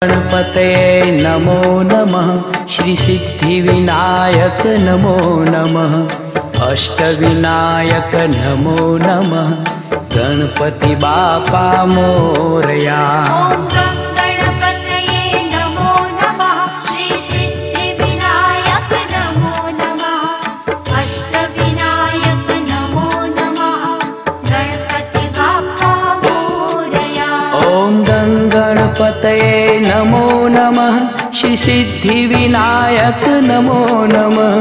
गणपतये नमो नमः। श्री सिद्धिविनायक नमो नमः। अष्टविनायक नमो नमः। गणपति बापा मोरया। ओम गणपतये नमो नमः। श्री सिद्धिविनायक नमो नमः। अष्टविनायक नमो नमः। गणपति बापा मोरया। ओम गणपतये नमो नमः। श्री सिद्धिविनायक नमो नमः।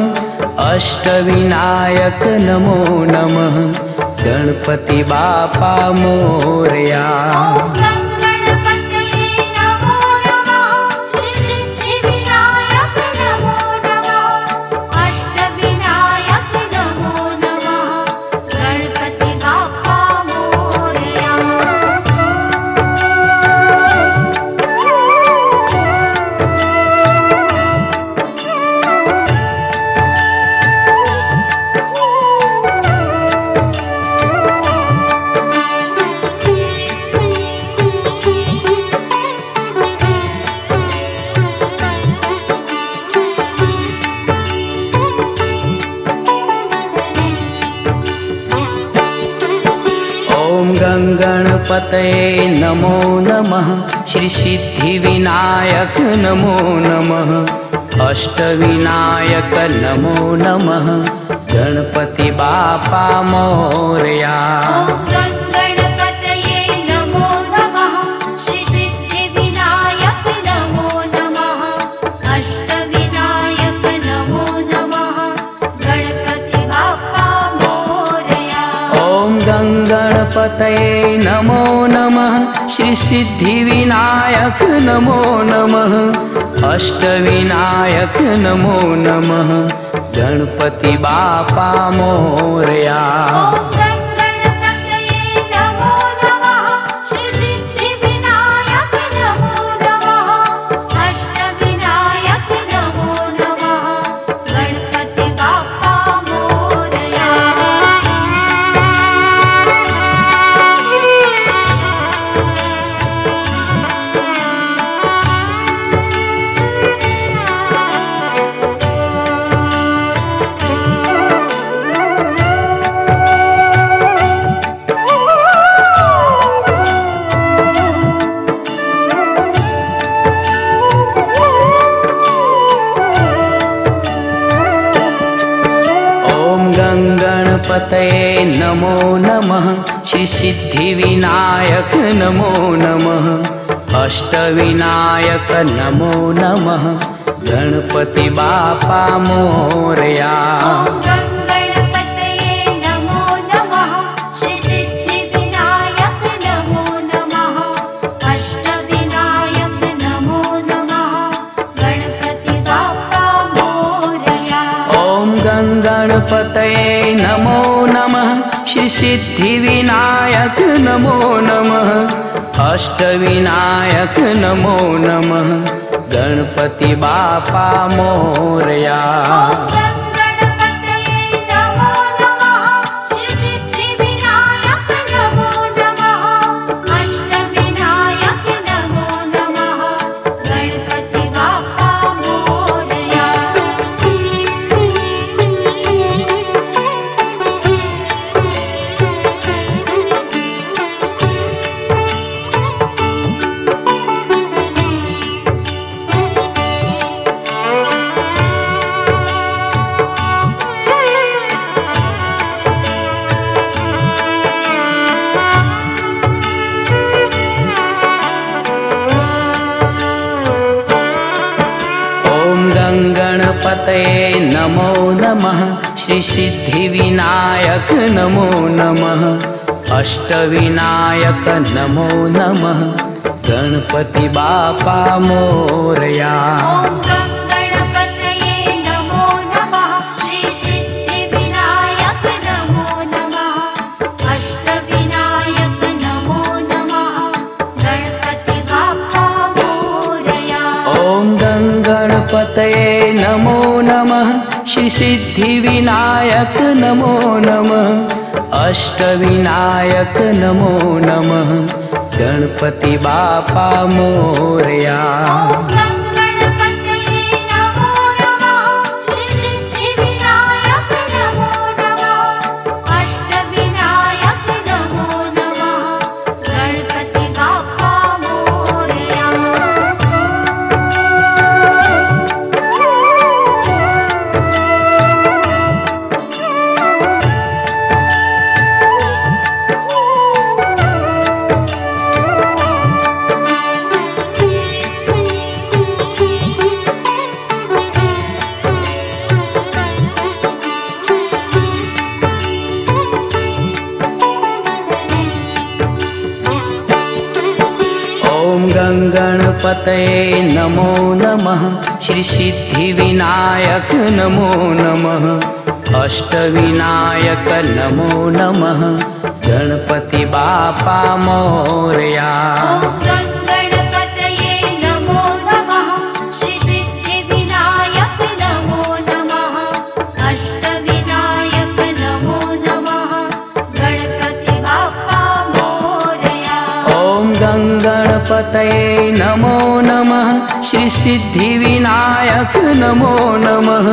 अष्टविनायक नमो नमः। गणपति बापा मोरया। ओम गणपतये नमो नमः। श्री सिद्धिविनायक नमो नमः। अष्टविनायक नमो नमः। गणपति बापा मोरया। गणपतये नमो नमः। श्री सिद्धिविनायक नमो नमः। अष्टविनायक नमो नमः। गणपति बापा मोरया। ओम गणपतये नमो नमः। श्री सिद्धिविनायक नमो नमः। अष्टविनायक नमो नमः। गणपति बापा मोरया। ओम गणपतये नमो नमः। श्री सिद्धिविनायक नमो नमः। अष्टविनायक नमो नमः। गणपति बापा मोरया। ओम गणपतये नमो नमः। श्री सिद्धिविनायक नमो नमः। अष्टविनायक नमो नमः। गणपति बापा मोरया। गणपतये नमो नमः। श्री सिद्धिविनायक नमो नमः। अष्टविनायक नमो नमः। गणपति बापा मोरया। ओम गणपतये नमो नमः। श्री सिद्धिविनायक नमो नमः। अष्टविनायक नमो नमः। गणपति बापा मोरया। ओम गणपतये नमो नमः। श्री सिद्धिविनायक नमो नमः। अष्टविनायक नमो नमः। गणपति बापा मोरया। ओम गणपतये नमो नमः। श्री सिद्धिविनायक नमो नमः। अष्टविनायक नमो नमः। गणपति बापा मोरया। गणपतये नमो नमः। श्री सिद्धिविनायक नमो नमः। अष्टविनायक नमो नमः। गणपति बापा मोरया। ओम गणपतये नमो नमः। श्री सिद्धिविनायक नमो नमः। अष्टविनायक नमो नमः। गणपति बापा मोरया। ओम गणपतये नमो नमः। श्री सिद्धिविनायक नमो नमः। अष्टविनायक नमो नमः। गणपति बापा मोरया। गणपतये नमो नमः। श्री सिद्धिविनायक नमो नमः। अष्टविनायक नमो नमः। गणपति बापा मोरया। ॐ गणपतये नमो नमः। श्री सिद्धिविनायक नमो नमः। अष्टविनायक नमो नमः। गणपति बाप्पा मोरया। ॐ गणपतये नमो नमः। श्री सिद्धिविनायक नमो नमः।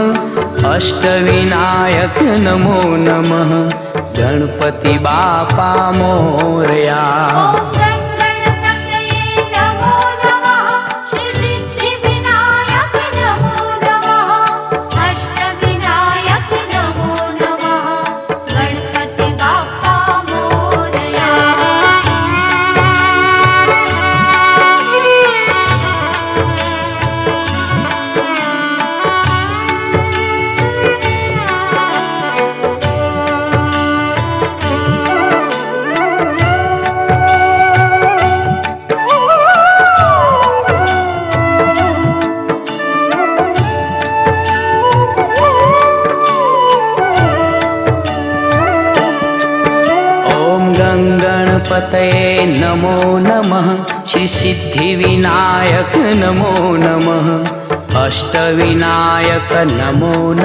अष्टविनायक नमो नमः। गणपति बापा मोरया। ॐ गणपतये नमो नमः। श्री सिद्धिविनायक नमो नमः। अष्टविनायक नमो नमः। गणपति बाप्पा मोरया। गणपतये नमो नमः। श्री सिद्धिविनायक नमो नमः। अष्टविनायक नमो नमः।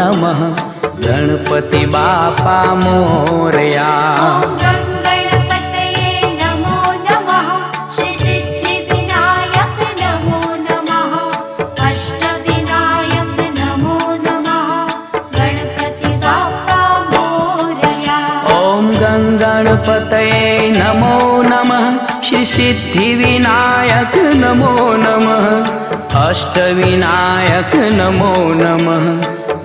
गणपति बापा मोरया। ॐ गणपतये नमो नमः। श्री सिद्धिविनायक नमो नमः। अष्टविनायक नमो नमः। गणपति बाप्पा मोरया। ॐ गणपतये नमो नमः। श्री सिद्धिविनायक नमो नमः। अष्टविनायक नमो नमः।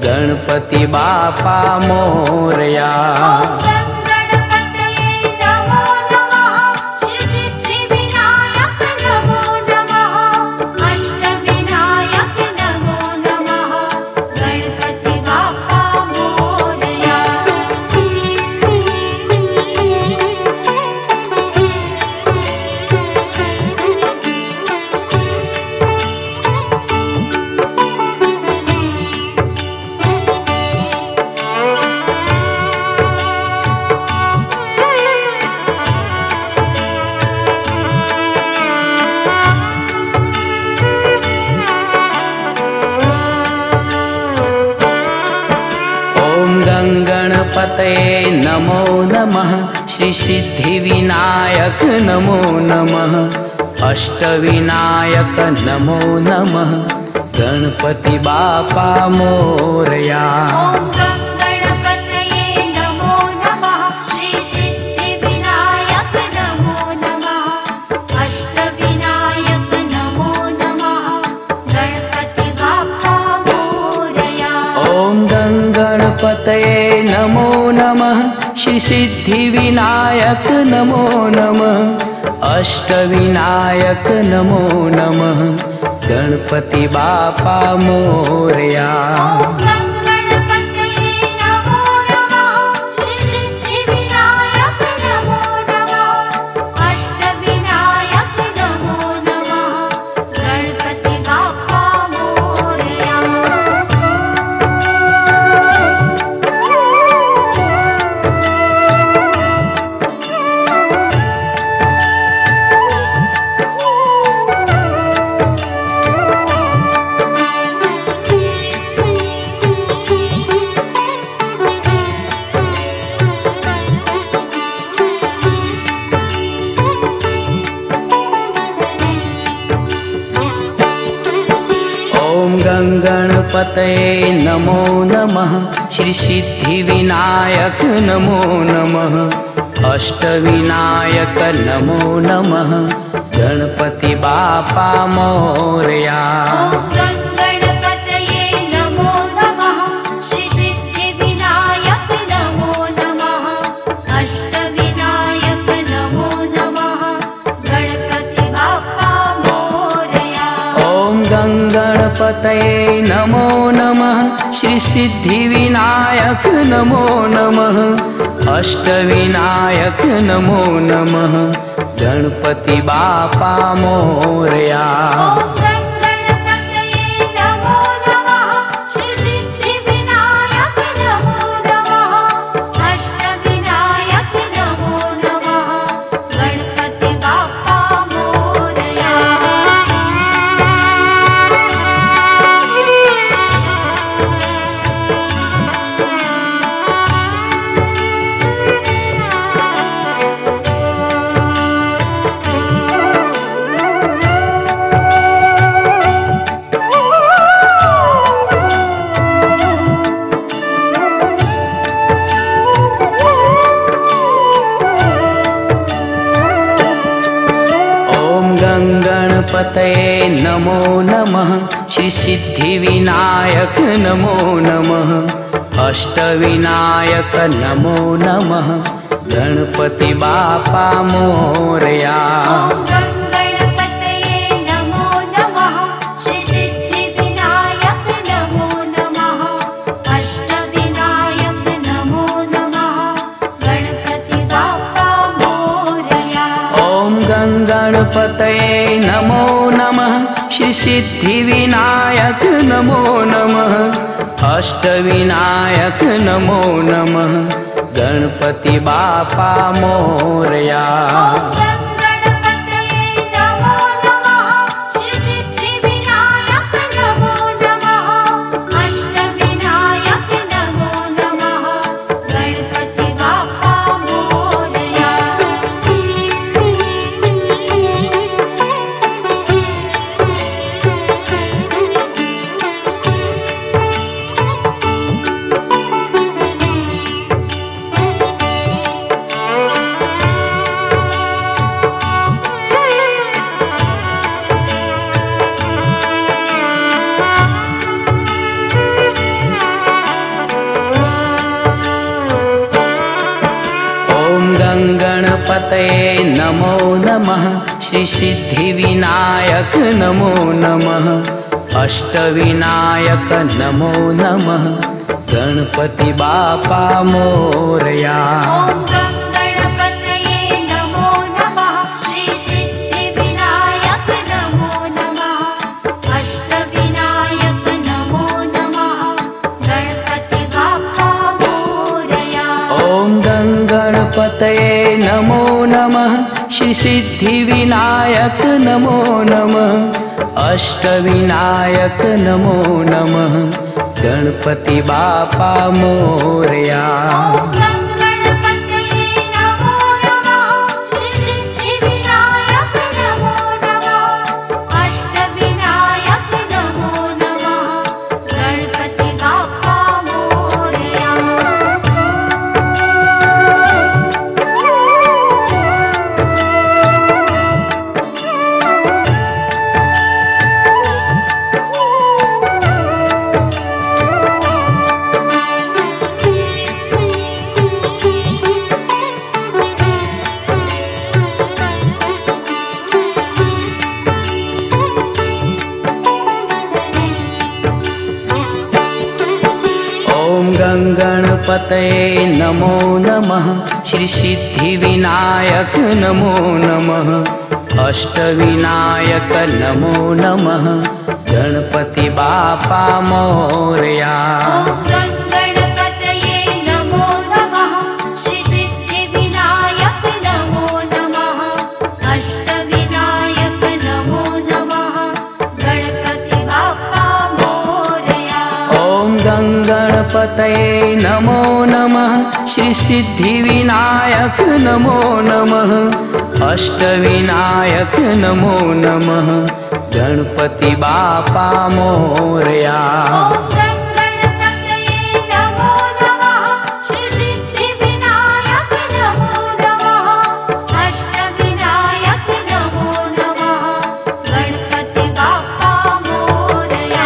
गणपति बापा मोरया। ॐ गणपतये नमो नमः। श्री सिद्धिविनायक नमो नमः। अष्टविनायक नमो नमः। गणपति बाप्पा मोरया। गणपतये नमो नमः। श्री सिद्धिविनायक नमो नमः। अष्टविनायक नमो नमः। गणपति बापा मोरया। ॐ गणपतये नमो नमः। श्री सिद्धिविनायक नमो नमः। अष्टविनायक नमो नमः। गणपति बाप्पा मोरया। ॐ गणपतये नमो नमः। श्री सिद्धिविनायक नमो नमः। अष्टविनायक नमो नमः। गणपति बापा मोरया। ॐ गणपतये नमो नमः। श्री सिद्धिविनायक नमो नमः। अष्टविनायक नमो नमः। गणपति बाप्पा मोरया। गणपतये नमो नमः। श्री सिद्धिविनायक नमो नमः। अष्टविनायक नमो नमः। गणपति बापा मोरया। ॐ गणपतये नमो नमः। श्री सिद्धिविनायक नमो नमः। अष्टविनायक नमो नमः। गणपति बाप्पा मोरया। ॐ गणपतये नमो नमः। श्री सिद्धिविनायक नमो नमः। अष्टविनायक नमो नमः। गणपति बापा मोरया। ॐ गणपतये नमो नमः। श्री सिद्धिविनायक नमो नमः। अष्टविनायक नमो नमः। गणपति बापा मोरया। ॐ गणपतये नमो नमः। श्री सिद्धिविनायक नमो नमः। अष्टविनायक नमो नमः। गणपति बाप्पा मोरया। ॐ गणपतये नमो नमः। श्री सिद्धिविनायक नमो नमः। अष्टविनायक नमो नमः। गणपति बापा मोरया। गणपतये नमो नमः। श्री सिद्धिविनायक नमो नमः। अष्टविनायक नमो नमः। गणपति बाप्पा मोरया। गणपतये नमो नमः। श्री सिद्धिविनायक नमो नमः। अष्टविनायक नमो नमः। गणपति बापा मोरया। ॐ गणपतये नमो नमः। श्री सिद्धिविनायक नमो नमः। अष्टविनायक नमो नमः। गणपति बाप्पा मोरया। ॐ गणपतये नमो नमः। श्री सिद्धिविनायक नमो नमः। अष्टविनायक नमो नमः। गणपति बापा मोरया। ॐ गणपतये नमो नमः। श्री सिद्धिविनायक नमो नमः। अष्टविनायक नमो नमः। गणपति बाप्पा मोरया। गणपतये नमो नमः। श्री सिद्धिविनायक नमो नमः। अष्टविनायक नमो नमः। गणपति बापा मोरया। ॐ गणपतये नमो नमः। श्री सिद्धिविनायक नमो नमः। अष्टविनायक नमो नमः। गणपति बाप्पा मोरया। ॐ गणपतये नमो नमः। श्री सिद्धिविनायक नमो नमः। अष्टविनायक नमो नमः। गणपति बापा मोरया। ॐ गणपतये नमो नमः। श्री सिद्धिविनायक नमो नमः। अष्टविनायक नमो नमः। गणपति बाप्पा मोरया।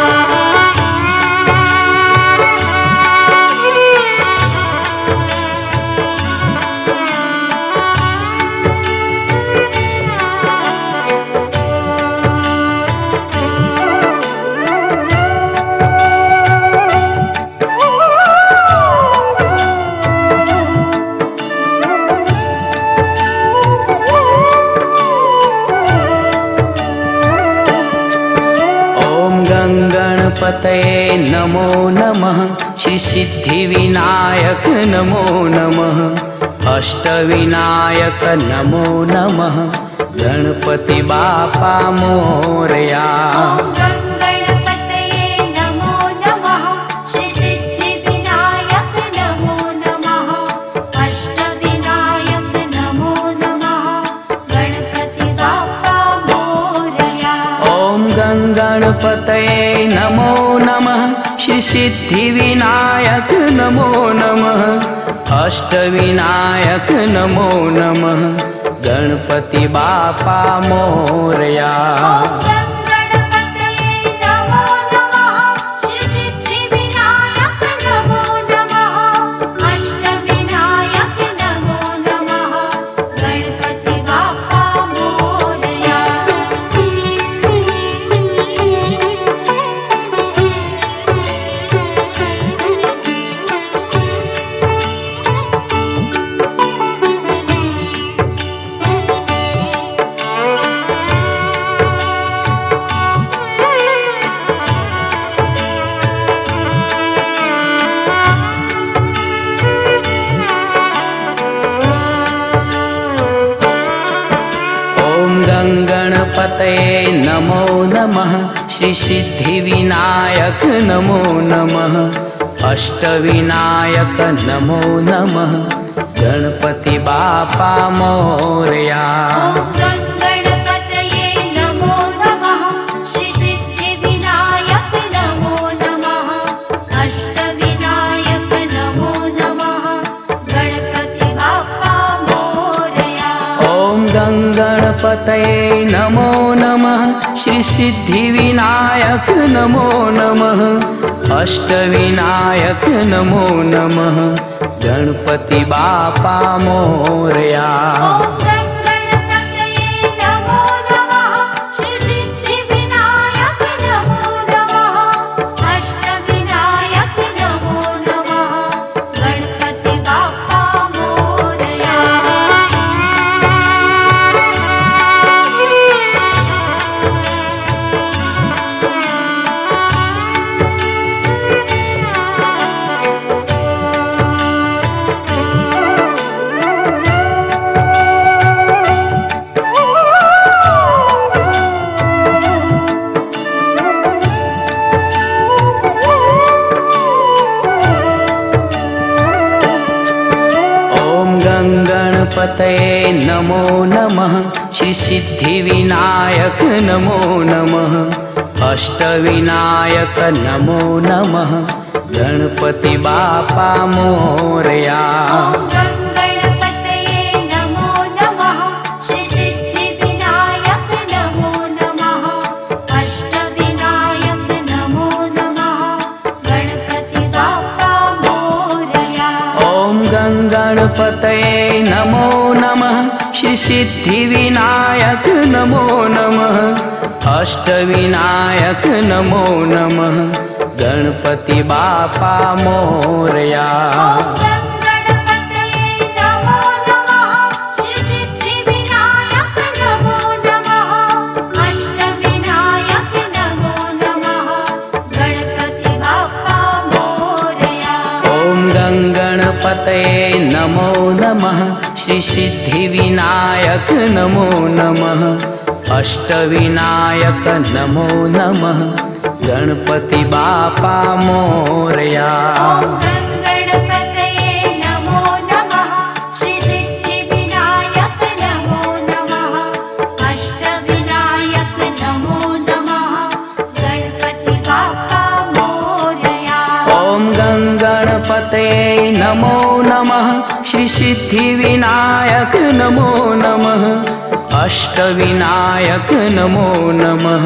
गणपतये नमो नमः। श्री सिद्धिविनायक नमो नमः। अष्टविनायक नमो नमः। गणपति बापा मोरया। ॐ गणपतये नमो नमः। श्री सिद्धिविनायक नमो नमः। अष्टविनायक नमो नमः। गणपति बाप्पा मोरया। ॐ गणपतये नमो नमः। श्री सिद्धिविनायक नमो नमः। अष्टविनायक नमो नमः। गणपति बापा मोरया। ॐ गणपतये नमो नमः। श्री सिद्धिविनायक नमो नमः। अष्टविनायक नमो नमः। गणपति बापा मोरया। गणपतये नमो नमः। श्री सिद्धिविनायक नमो नमः। अष्टविनायक नमो नमः। गणपति बापा मोरया। ॐ गणपतये नमो नमः। श्री सिद्धिविनायक नमो नमः। अष्टविनायक नमो नमः। गणपति बापा मोरया। ॐ गणपतये नमो नमः। श्री सिद्धिविनायक नमो नमः। अष्टविनायक नमो नमः। गणपति बापा मोरया। ॐ गणपतये नमो नमः। श्री सिद्धिविनायक नमो नमः। अष्टविनायक नमो नमः। गणपति बापा मोरया। गणपतये नमो नमः। श्री सिद्धिविनायक नमो नमः। अष्टविनायक नमो नमः। गणपति बापा मोरया। ॐ गणपतये नमो नमः। श्री सिद्धिविनायक नमो नमः। अष्टविनायक नमो नमः। गणपति बापा मोरया। ॐ गणपतये नमो नमः। श्री सिद्धिविनायक नमो नमः। अष्टविनायक नमो नमः। गणपति बापा मोरया। ॐ गणपतये नमो नमः। श्री सिद्धिविनायक नमो नमः। अष्टविनायक नमो नमः। गणपति बापा मोरया। ॐ गणपतये नमो नमः। श्री सिद्धिविनायक नमो नमः। अष्टविनायक नमो नमः। गणपति बापा मोरया। ॐ गणपतये नमो नमः। श्री सिद्धिविनायक नमो नमः। अष्टविनायक नमो नमः। गणपति बापा मोरया। ॐ गणपतये नमो नमः। श्री सिद्धिविनायक नमो नमः। अष्टविनायक नमो नमः।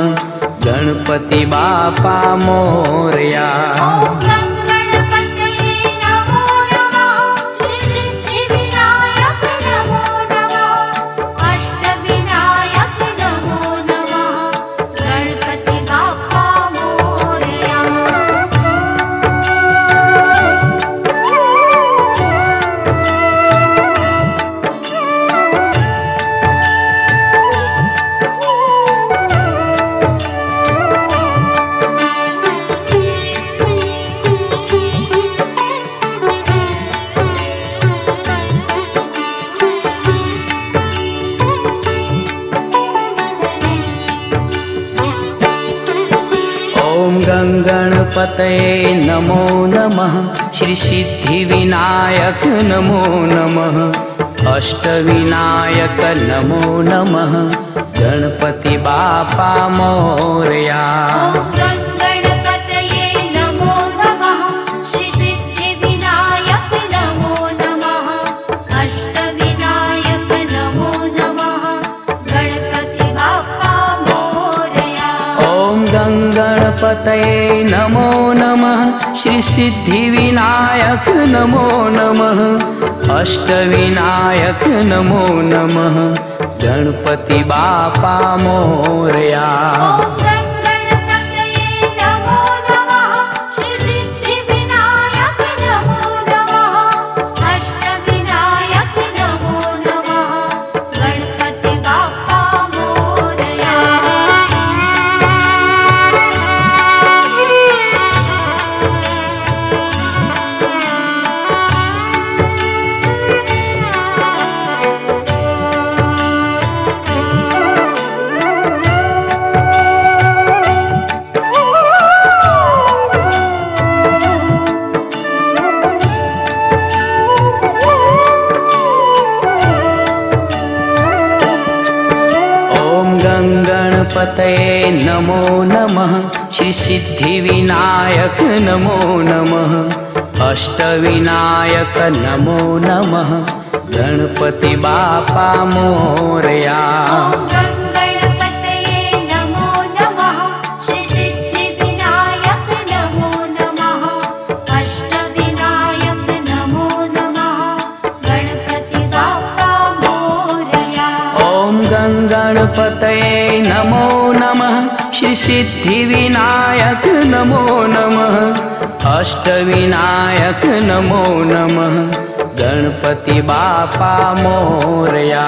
गणपति बापा मोरया। ॐ गणपतये नमो नमः। श्री सिद्धिविनायक नमो नमः। अष्टविनायक नमो नमः। गणपति बापा मोरया। गणपतये नमो नमः। श्री सिद्धिविनायक नमो नमः। अष्टविनायक नमो नमः। गणपति बापा मोरया। गणपतये नमो नमः। श्री सिद्धिविनायक नमो नमः। अष्टविनायक नमो नमः। गणपतये नमो नमः श्री सिद्धिविनायक नमो नमः अष्टविनायक नमो नमः गणपति बापा मोरया। गणपतये नमो नमः श्री सिद्धिविनायक नमो नमः अष्टविनायक नमो नमः गणपति बापा मोरया। गणपतये नमो नमः श्री सिद्धिविनायक नमो नमः अष्टविनायक नमो नमः गणपति बापा मोरया।